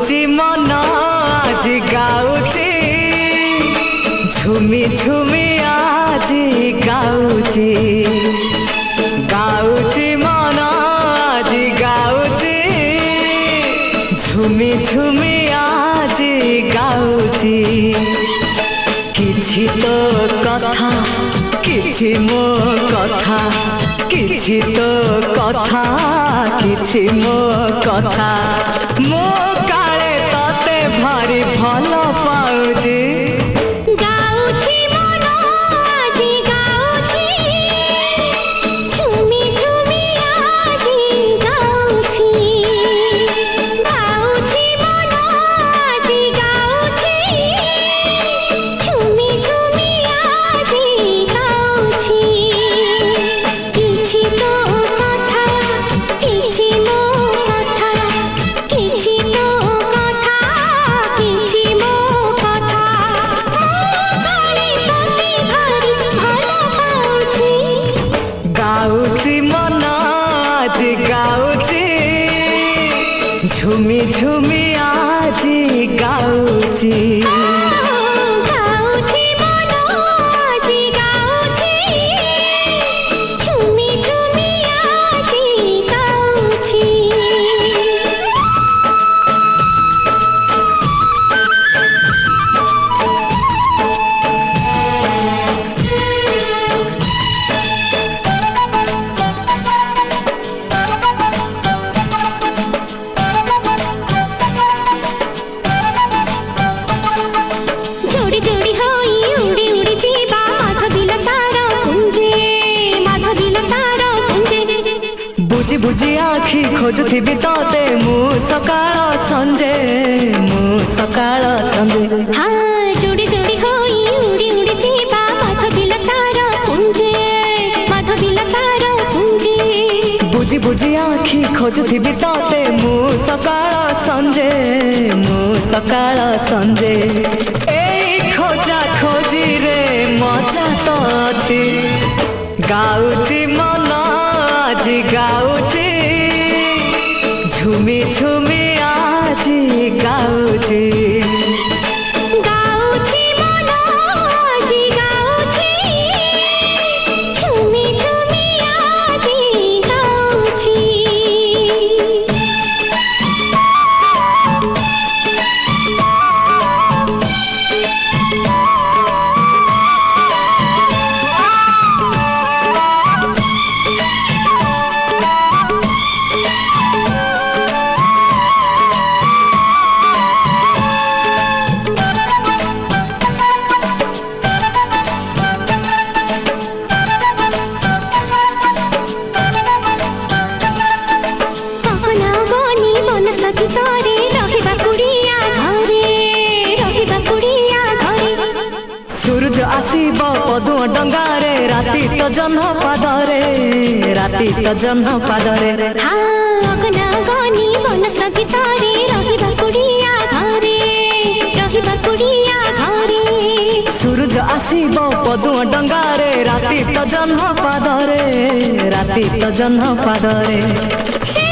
गाउची मन आज गाउची झुमी झुमी आज गाउची गाउची मन आज गाउची झुमी झुमी आज गाउची किछि तो कथा किछि मो कथा किछि तो कथा किछि मो कथा मो काले तते भारी भल पाउजी गाउछि मन आज गाउछि झुमी झुमी आज गाउछि गाउछि मन आज गाउछि झुमी झुमी आज गाउछि किछि तो कथा किछि मो कथा किछि तो कथा किछि मो कथा काली पति भारी भल पाउछि गाउची मन आज गाउची झुमी झुमी आज गाउची गाउछि मन आज गाउछि झुमी झुमी आज गाउछि जोड़ी जोड़ी होई उड़ी उड़ी जीवा माधविल तार कुंजे माधविल तार कुंजे बुझी बुझी आखि खोजुथिबि तते मु सकाळ संजे हाँ जोड़ी जोड़ी होई उड़ी उड़ी जीवा माधविल तार कुंजे माधविल तार कुंजे बुझी बुझी आखि खोजुथिबि तते मु सकाळ संजे एई खोजा खोजी रे मजा तो अछि गाउची मन आज गाउची झुमी झुमी आज गाउची गाउछि मन आज गाउछि झुमी झुमी आज गाउछि कहना गनी मन सकितरे रहिबा कुड़िया घरे सूरज आसीब पदुआ डंगारे राति तो जह्न पादरे हाँ कहना गनी मन सकितरे रहिबा कुड़िया घरे सूरज आसीब पदुआ डंगारे राति तो जह्न पादरे से